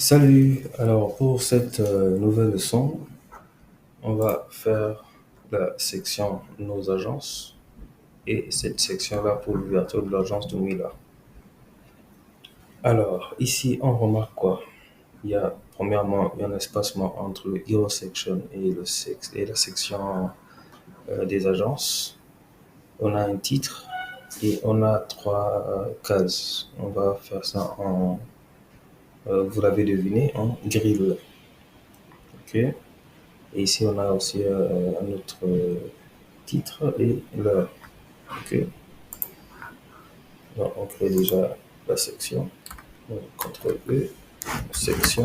Salut, alors pour cette nouvelle leçon, on va faire la section Nos agences et cette section-là pour l'ouverture de l'agence de Mila. Alors ici on remarque quoi? Il y a premièrement un espacement entre le Hero Section et la section des agences. On a un titre et on a trois cases. On va faire ça en, vous l'avez deviné, en grille. Ok. Et ici, on a aussi un autre titre et l'heure. Ok. Donc, on crée déjà la section. Donc, CTRL E, section.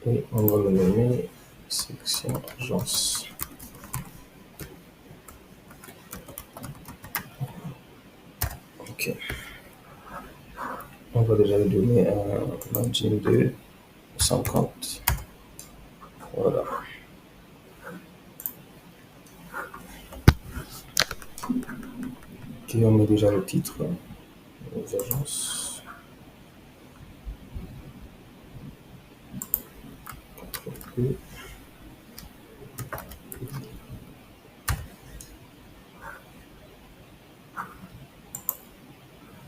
Et on va le nommer section agence. Ok. On va déjà lui donner un margin de 50. Voilà. Ok, on met déjà le titre aux agences. CTRL E.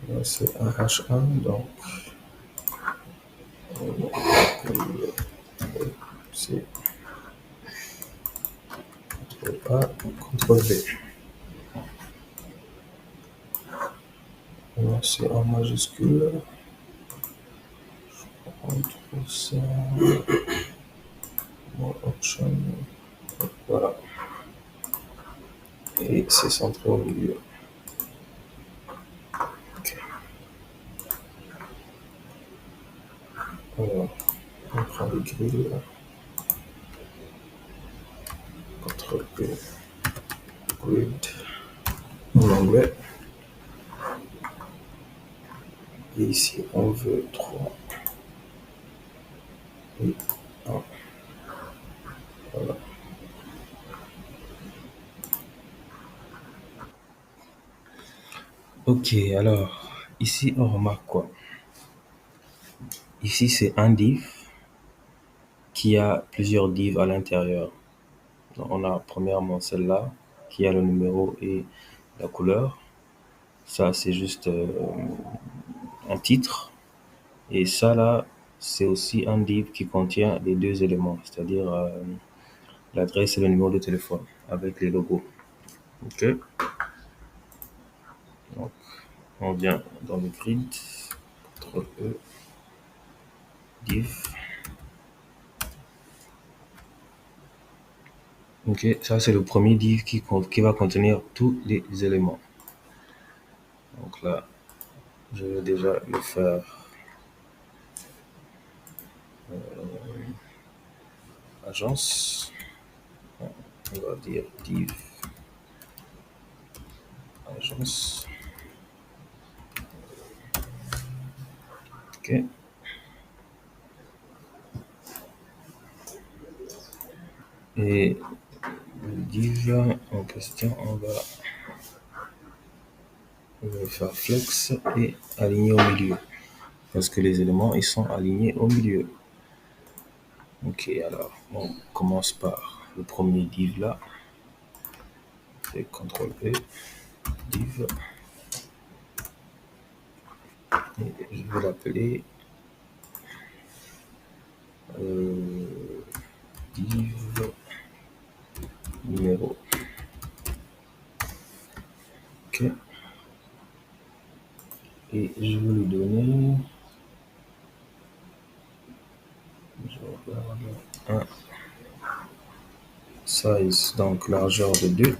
Là, c'est un H1, donc c'est CTRL A, CTRL V. Là, c'est en majuscule. On trouve ça. More option. Voilà. Et c'est centré au milieu. Ok. Alors, on prend le grill. CTRL P. Grid. En anglais. Et ici, on veut 3 et 1. Voilà. Ok, alors, ici, on remarque quoi? Ici, c'est un div qui a plusieurs divs à l'intérieur. Donc, on a premièrement celle-là qui a le numéro et la couleur. Ça, c'est juste un titre. Et ça, là, c'est aussi un div qui contient les deux éléments, c'est-à-dire l'adresse et le numéro de téléphone avec les logos. Ok. Donc, on vient dans le grid, CTRL E, div. Ok, ça c'est le premier div qui va contenir tous les éléments. Donc là, je vais déjà le faire agence. On va dire div agence. Ok. Et le div en question, on va faire flex et aligner au milieu. Parce que les éléments, ils sont alignés au milieu. Ok, alors, on commence par le premier div là. C'est CTRL E, div. Et je vais l'appeler div numéro. Ok. Et je vais lui donner, je regarde, un size, donc largeur de 2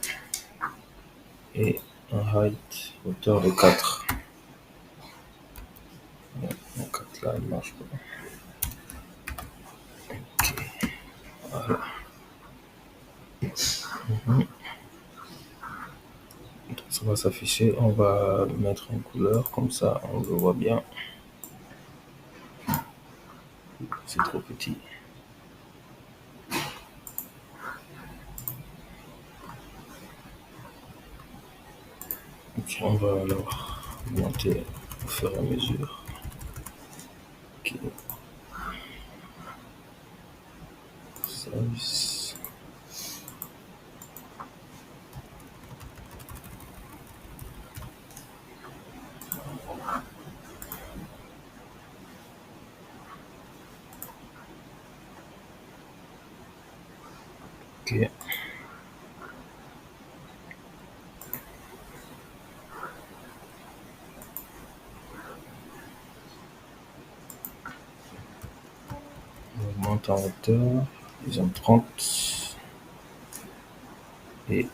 et un height, hauteur de 4. Bon, 4 là, il marche pas. Ok, voilà. Ça va s'afficher, on va le mettre en couleur, comme ça on le voit bien. C'est trop petit. Ok, on va alors augmenter au fur et à mesure. Files. Ok. On augmente en hauteur, disons 30. Et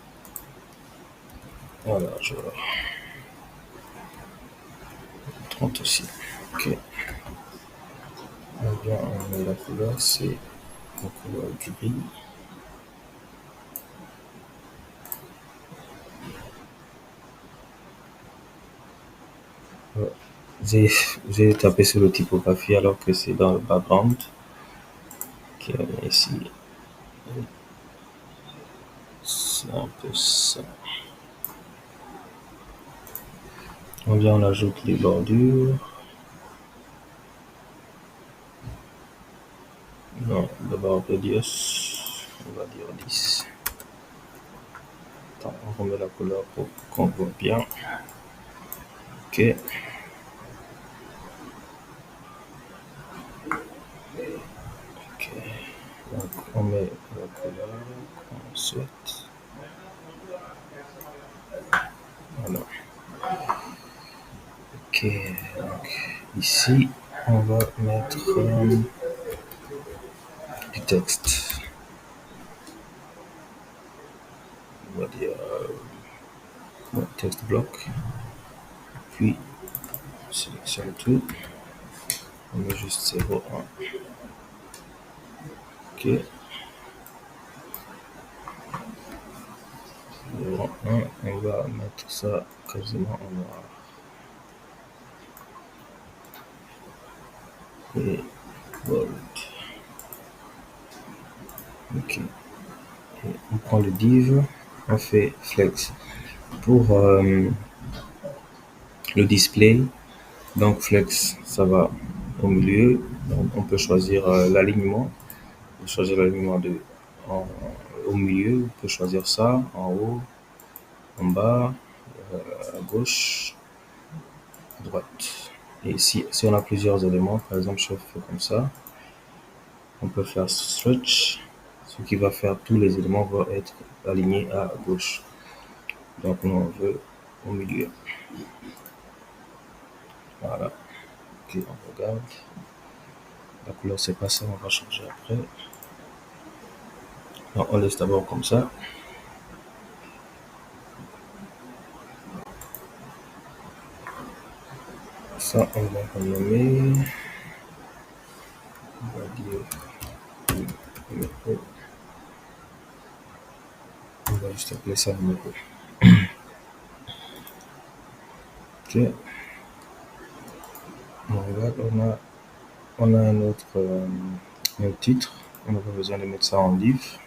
voilà, je vois 30 aussi. Ok. Bien, on met la couleur, c'est la couleur gris. Ouais. J'ai j'ai tapé sur le typographie alors que c'est dans le background. Ok, ici, c'est un peu ça. On ajoute les bordures. Non, d'abord radius, on va dire 10. Attends, on remet la couleur pour qu'on voit bien. Ok, ok. Donc on met la couleur qu'on souhaite. Voilà. Ok, donc ici, on va mettre du texte. On va dire texte bloc. Puis, on sélectionne tout. On met juste 0,1. Ok, 0,1. On va mettre ça quasiment en noir. Et bold. Ok. Et on prend le div, on fait flex. Pour le display, donc flex, ça va au milieu. Donc on peut choisir l'alignement. On peut choisir l'alignement au milieu. On peut choisir ça en haut, en bas, à gauche, à droite. Et si on a plusieurs éléments, par exemple, je fais comme ça, on peut faire stretch, ce qui va faire tous les éléments vont être alignés à gauche. Donc nous on veut au milieu. Voilà. Ok, on regarde. La couleur c'est pas ça, on va changer après. Non, on laisse d'abord comme ça. Ça on va renommer. On va dire numéro. On va juste appeler ça numéro. Ok. On regarde, on a un titre. On n'a pas besoin de mettre ça en div.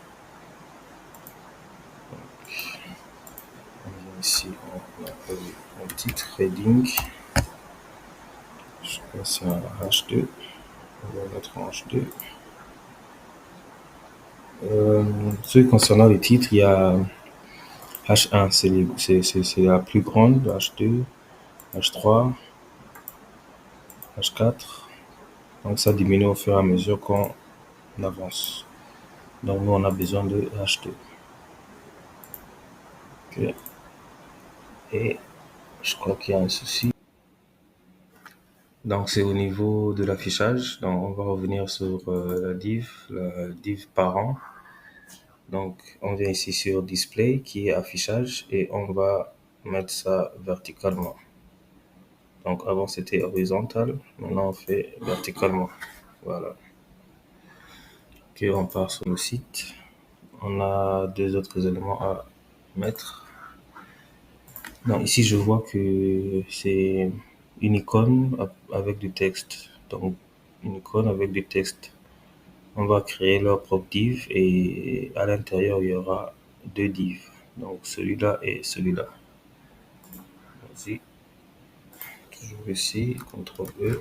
On vient ici, on appelle un titre heading. Je crois que c'est un H2. On va mettre en H2. Ce concernant les titres, il y a H1, c'est la plus grande, H2, H3, H4. Donc ça diminue au fur et à mesure qu'on avance. Donc nous, on a besoin de H2. Ok. Et je crois qu'il y a un souci. Donc c'est au niveau de l'affichage. Donc on va revenir sur la div parent. Donc on vient ici sur display qui est affichage et on va mettre ça verticalement. Donc avant c'était horizontal, maintenant on fait verticalement. Voilà. Ok, on part sur le site. On a deux autres éléments à mettre. Donc ici je vois que c'est une icône avec du texte. Donc une icône avec du texte. On va créer leur propre div et à l'intérieur il y aura deux divs. Donc celui-là et celui-là. Vas-y. Toujours ici, CTRL E.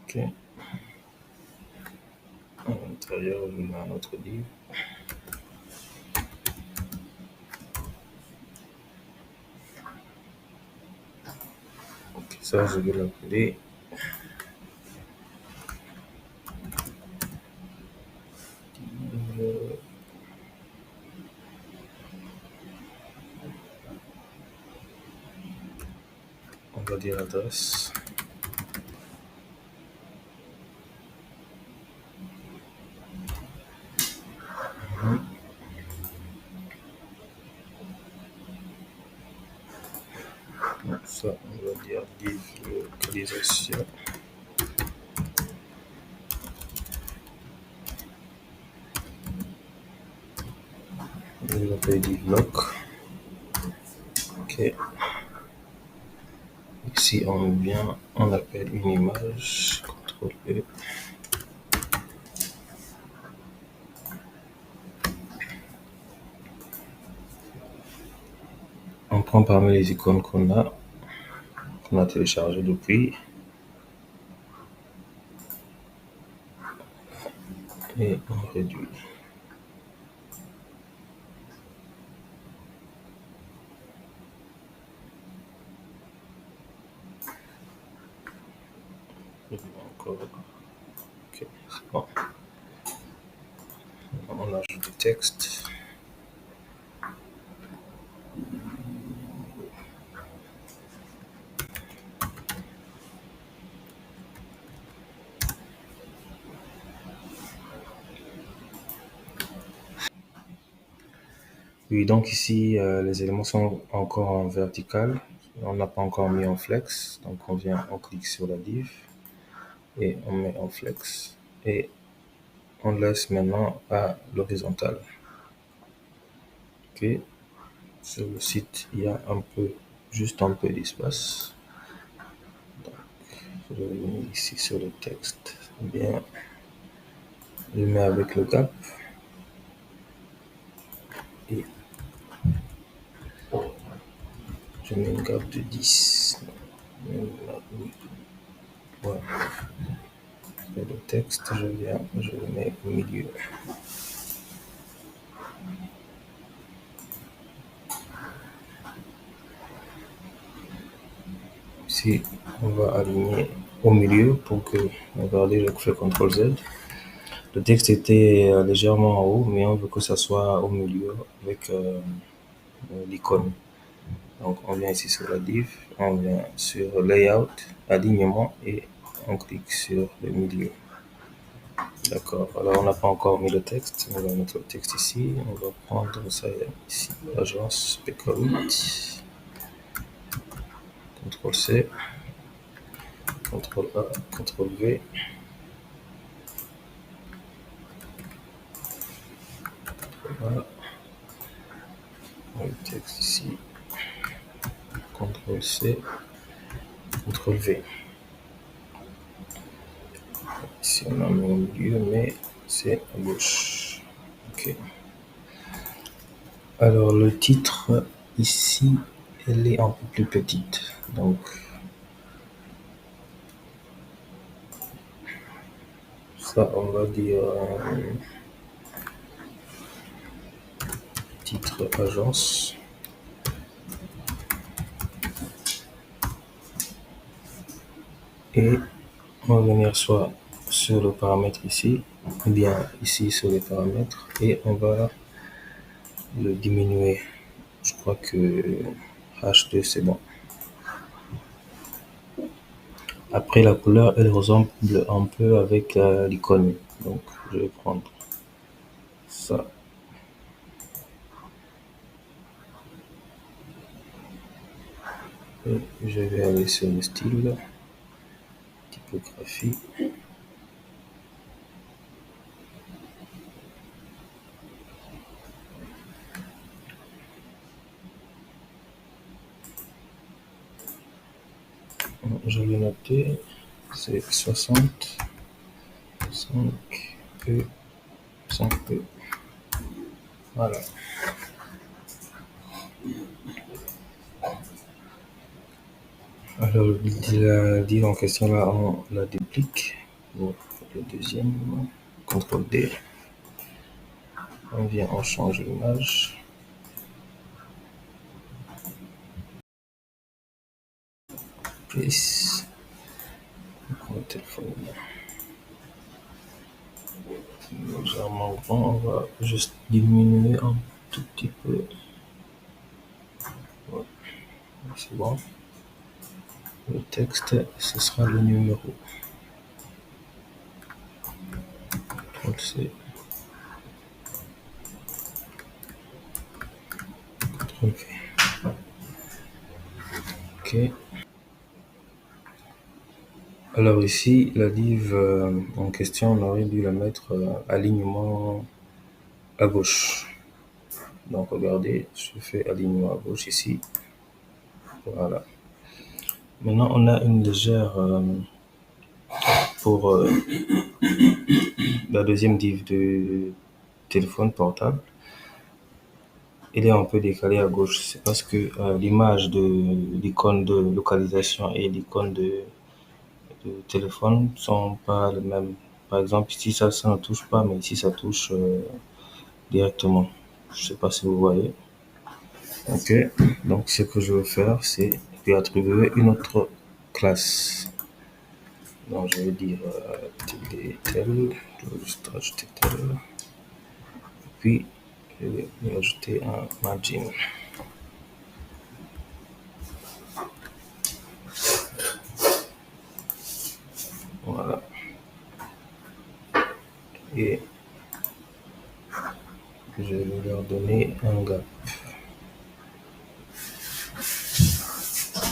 Ok, Ok. À l'intérieur, je mets un autre livre. Ok, ça, je vais l'appeler. euh, On va dire adresse. Ça, on va dire livre localisation. On l'appelle divloc. Ok. Ici, on appelle une image. CTRL E. On prend parmi les icônes qu'on a téléchargées depuis. Et on réduit. Encore. Ok, c'est bon. On ajoute du texte. Oui, donc ici, les éléments sont encore en vertical. On n'a pas encore mis en flex. Donc on clique sur la div et on met en flex. Et on laisse maintenant à l'horizontale. Ok. Sur le site, il y a juste un peu d'espace. Je le mets ici sur le texte. Bien, je le mets avec le gap. Et je mets une gap de 10. Voilà. Et le texte, je le mets au milieu. Ici, on va aligner au milieu pour que, regardez, je fais CTRL Z. Le texte était légèrement en haut, mais on veut que ça soit au milieu avec l'icône. Donc, on vient ici sur la div, on vient sur Layout, Alignement et on clique sur le milieu. D'accord. Alors, on n'a pas encore mis le texte. On va mettre le texte ici. On va prendre ça ici. Agence PK8. CTRL C. CTRL A. CTRL V. Voilà. Le texte ici. CTRL C. CTRL V. Ici, on a mis au milieu, mais c'est à gauche. Ok. Alors, le titre, ici, elle est un peu plus petite. Donc, ça, on va dire titre agence. Et on va venir soit sur le paramètre ici, ou bien ici sur les paramètres, et on va le diminuer. Je crois que H2 c'est bon. Après la couleur, elle ressemble un peu avec l'icône. Donc je vais prendre ça. Et je vais aller sur le style, typographie. Je vais noter, c'est 60, 5E, 5E. Voilà. Alors, la div en question là, on la duplique. Bon, le deuxième, CTRL D. On vient, on change l'image. Place. On prend le téléphone. Légèrement grand, on va juste diminuer un tout petit peu. Voilà, c'est bon. Le texte, ce sera le numéro. CTRL-C, CTRL-V. OK. Alors ici, la div en question, on aurait dû la mettre alignement à gauche. Donc regardez, je fais alignement à gauche ici. Voilà. Maintenant, on a une légère pour la deuxième div de téléphone portable. Il est un peu décalé à gauche. C'est parce que l'image de l'icône de localisation et l'icône de téléphone sont pas les mêmes. Par exemple, ici, ça ne touche pas, mais ici, ça touche directement. Je sais pas si vous voyez. Ok. Donc, ce que je veux faire, c'est lui attribuer une autre classe. Donc, je vais dire tel, je vais juste rajouter tel. Puis, je vais lui ajouter un margin. Voilà. Et je vais leur donner un gap.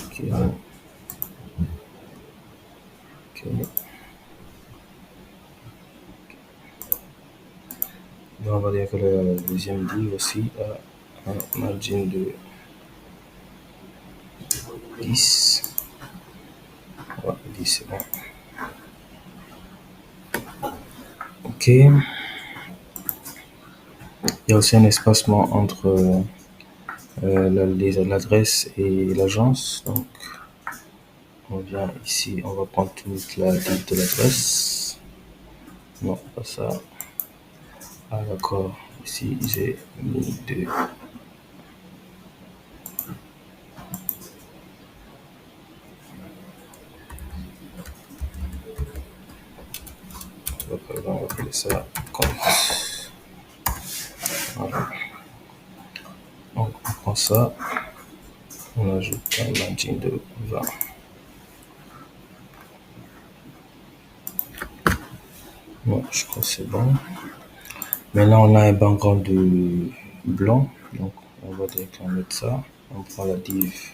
Ok. Ok. Donc, on va dire que la deuxième div aussi a un margin de 10. Ouais, 10 c'est bon. Ok. Il y a aussi un espacement entre l'adresse et l'agence. Donc, on vient ici, on va prendre toute la div de l'adresse. Non, pas ça. Ah, d'accord. Ici, j'ai mis 2. On va appeler ça compte. Voilà. Donc, on prend ça. On ajoute un margin de 20. Bon, je crois que c'est bon. Maintenant, on a un background de blanc. Donc, on va directement mettre ça. On prend la div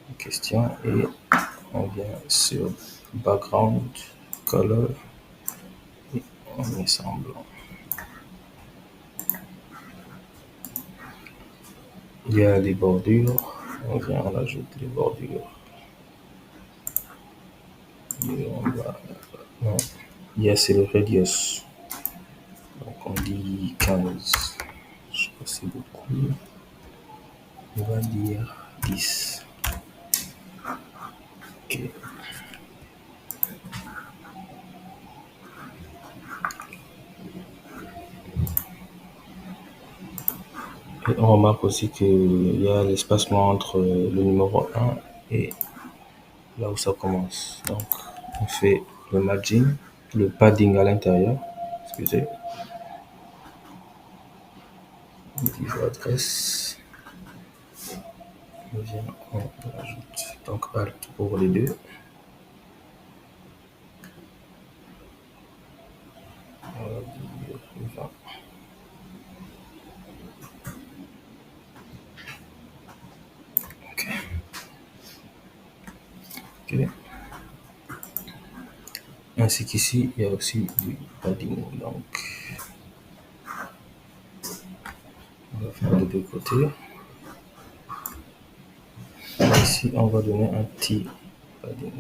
en question et on vient sur background, color et on met ça en blanc. Il y a les bordures. On vient, on ajoute les bordures. Et on va, non, il y a c'est le radius. Donc, on dit 15. Je crois que c'est beaucoup. On va dire 10. Ok. Et on remarque aussi qu'il y a l'espacement entre le numéro 1 et là où ça commence. Donc, on fait le margin, le padding à l'intérieur. Excusez. Niveau adresse. On vient, on ajoute donc Alt pour les deux. On va dire 20. Ok. Ok. Ainsi qu'ici, il y a aussi du padding. Donc, on va faire de deux côtés. Ici, on va donner un petit padding.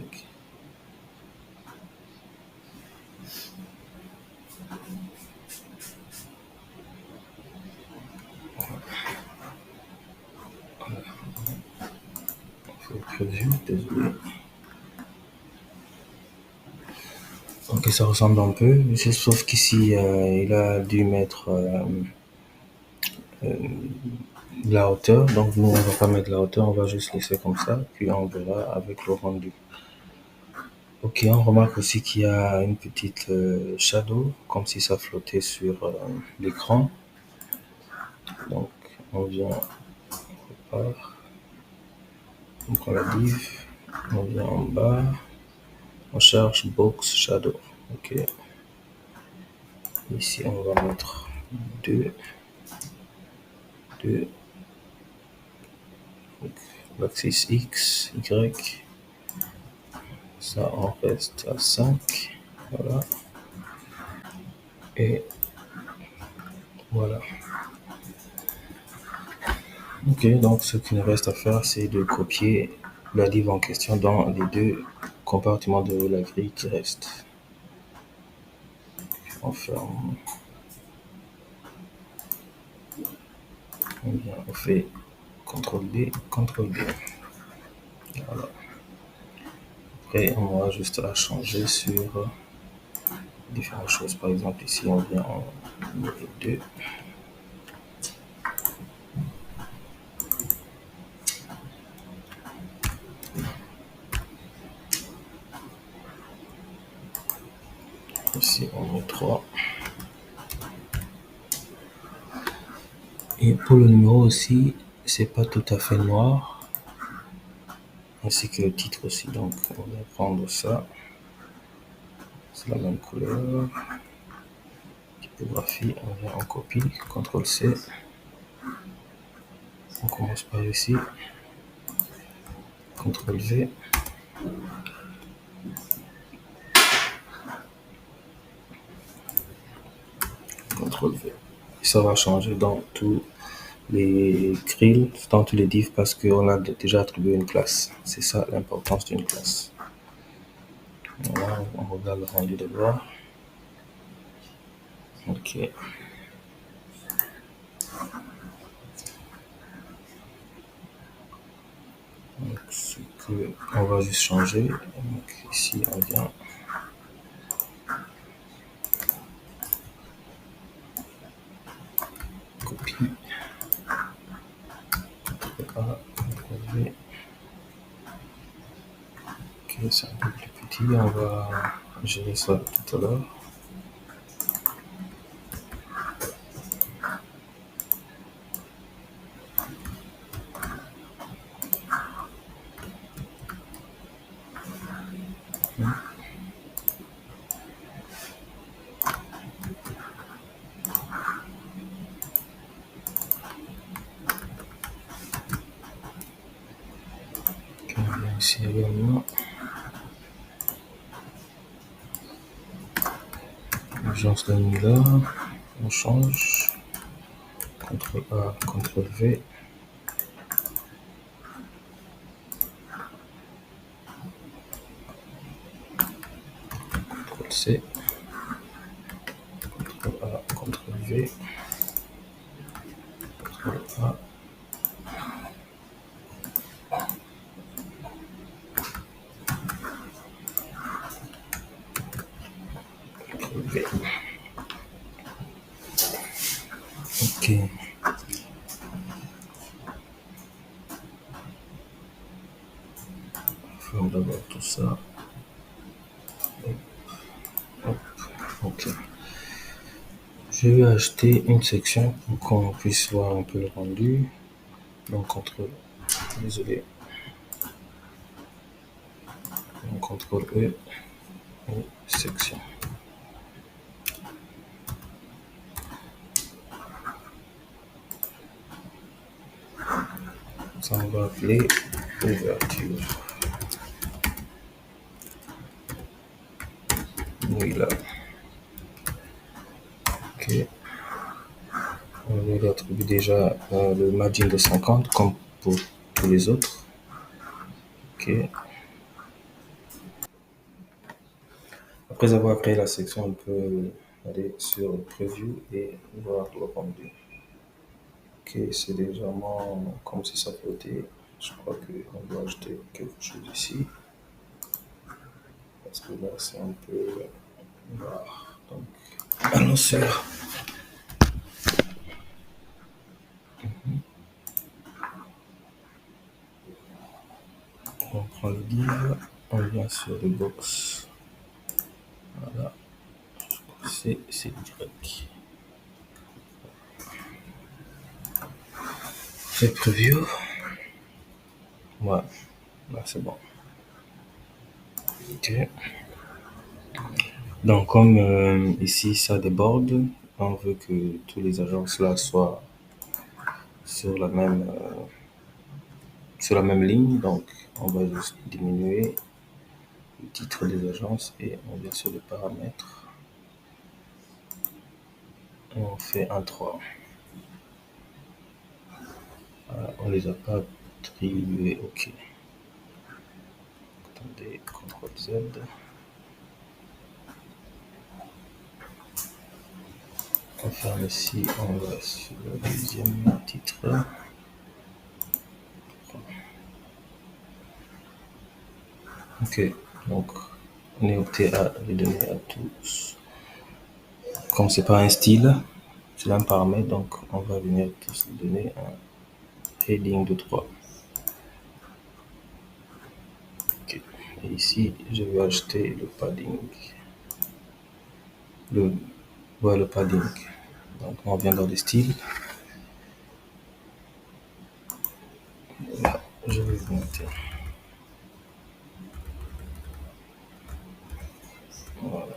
Il faut prévu, désolé. Ok, ça ressemble un peu, sauf qu'ici, il a dû mettre la hauteur. Donc nous, on va pas mettre la hauteur, on va juste laisser comme ça, puis on verra avec le rendu. Ok, on remarque aussi qu'il y a une petite shadow, comme si ça flottait sur l'écran. Donc on vient, on repart, on prend la div, on vient en bas, on cherche box shadow. Ok, ici on va mettre 2, 2, l'axis X, Y, ça on reste à 5, voilà, et voilà. Ok, donc ce qu'il nous reste à faire, c'est de copier la div en question dans les deux compartiments de la grille qui restent. On ferme, on fait CTRL B, CTRL B. Voilà. Après, on aura juste à changer sur différentes choses. Par exemple, ici, on vient en niveau 2. Ici, on met 3. Et pour le numéro aussi, c'est pas tout à fait noir, ainsi que le titre aussi. Donc, on va prendre ça. C'est la même couleur. Typographie, on vient en copie, CTRL C. On commence par ici. CTRL V. CTRL V. Et ça va changer dans tous les grilles, dans tous les divs, parce qu'on a déjà attribué une classe. C'est ça l'importance d'une classe. Voilà, on regarde le rendu de bord. Ok. Donc, ce que on va juste changer. Donc, ici, on vient copie. CTRL A, CTRL V. Ok, c'est un peu plus petit. On va gérer ça tout à l'heure. Ok, on vient ici également. Urgence de là. On change. CTRL A, CTRL V. CTRL C. CTRL A, CTRL V. CTRL A. CTRL V. Ok. Ferme d'abord tout ça. Hop. Ok. Je vais acheter une section pour qu'on puisse voir un peu le rendu. Donc, désolé. Donc, CTRL E et section. Ça, on va appeler ouverture. Oui, là. Ok. On va attribuer déjà le margin de 50 comme pour tous les autres. Ok. Après avoir créé la section, on peut aller sur Preview et voir le rendu. Ok, c'est légèrement comme si ça flottait. Je crois qu'on doit ajouter quelque chose ici. Parce que là, c'est un peu Voilà. Donc, allons sur. On prend le div, on vient sur le box. Voilà. C'est Y. Fait preview. Ouais, là c'est bon. Ok. Donc comme ici ça déborde, on veut que tous les agences là soient sur la même ligne. Donc on va juste diminuer le titre des agences et on vient sur les paramètres. Et on fait un 3. Voilà, on les a pas attribués. Ok. Attendez, CTRL Z. On ferme ici, on va sur le deuxième titre. Ok, donc on est opté à les donner à tous. Comme c'est pas un style, c'est un paramètre, donc on va venir tous donner un heading de 3. Ok. Et ici, je vais ajouter le padding. Le padding. Donc on vient dans les styles. Là, je vais vous noter. Voilà.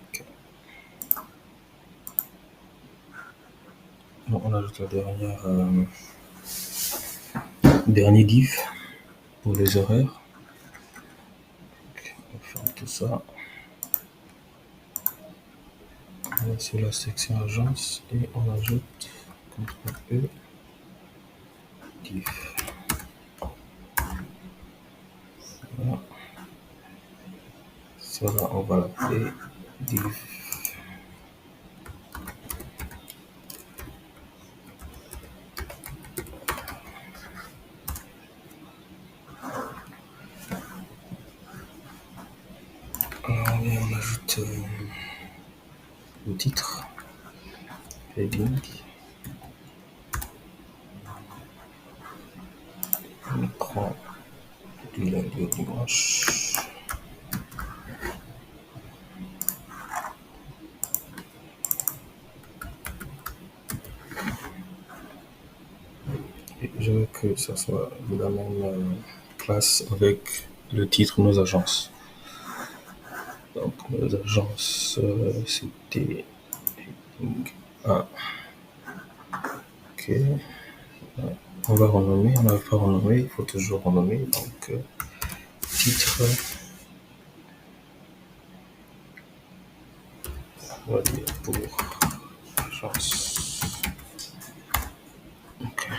Ok. Donc, on ajoute la dernier div pour les horaires. Ok, on ferme tout ça. On va sur la section agence et on ajoute CTRL E div. Voilà. Cela, on va l'appeler div. Alors, et on ajoute le titre, heading. On prend du lundi au dimanche. Et je veux que ça soit de la même classe avec le titre nos agences. Donc nos agences, c'était heading 1. Ok. On va renommer, on n'avait pas renommé, il faut toujours renommer. Donc titre, on va dire pour agence. Ok.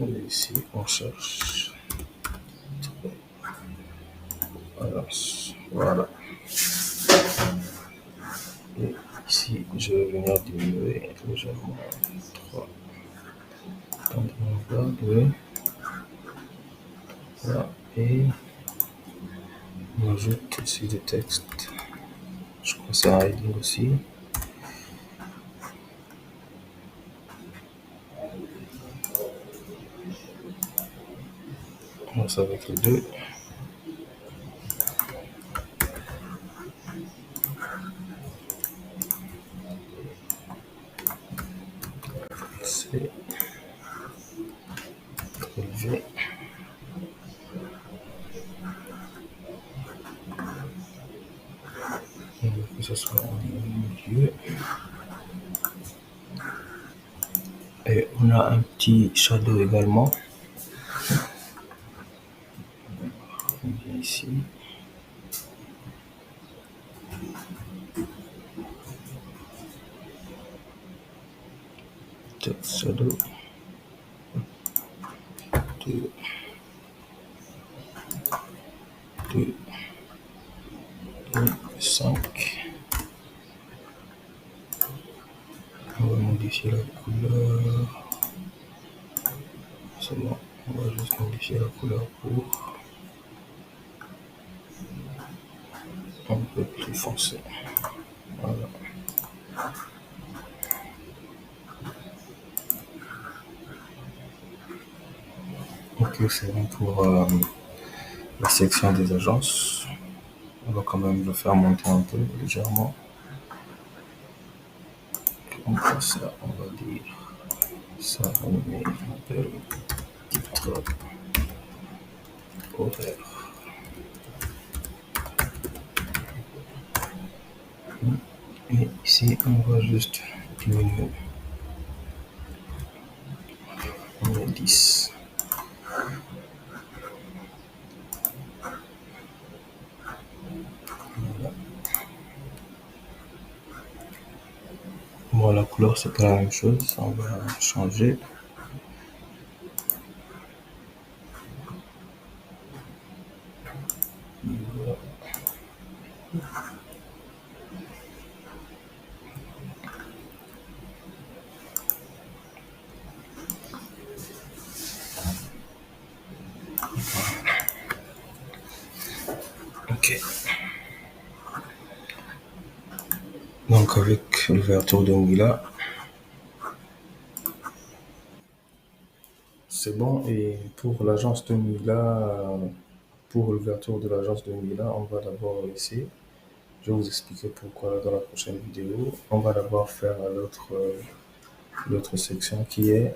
Et ici, on cherche agence. Voilà. Et ici, je vais venir diminuer légèrement 3. Donc, on va de là et on ajoute ici des textes. Je crois que c'est un heading aussi. On commence avec les deux. C'est élevé. On veut que ce soit en milieu. Et on a un petit shadow également. On vient ici. Text shadow. 2, 2, 5. On va modifier la couleur. C'est bon, on va juste modifier la couleur pour un peu plus foncé. Voilà. Ok, c'est bon pour la section des agences. On va quand même le faire monter un peu légèrement. Comme ça, on va dire ça, on met un peu titre horaire. Et ici, on va juste diminuer. On met 10. Voilà. Bon, la couleur, c'est pas la même chose. On va changer. Voilà. Ok. Donc, avec l'ouverture de Mila, c'est bon. Et pour l'agence de Mila, pour l'ouverture de l'agence de Mila, on va d'abord laisser. Je vais vous expliquer pourquoi dans la prochaine vidéo. On va d'abord faire l'autre section qui est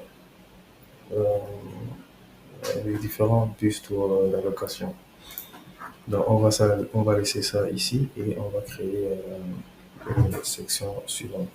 les différents bus pour la location. Donc on va laisser ça ici et on va créer une section suivante.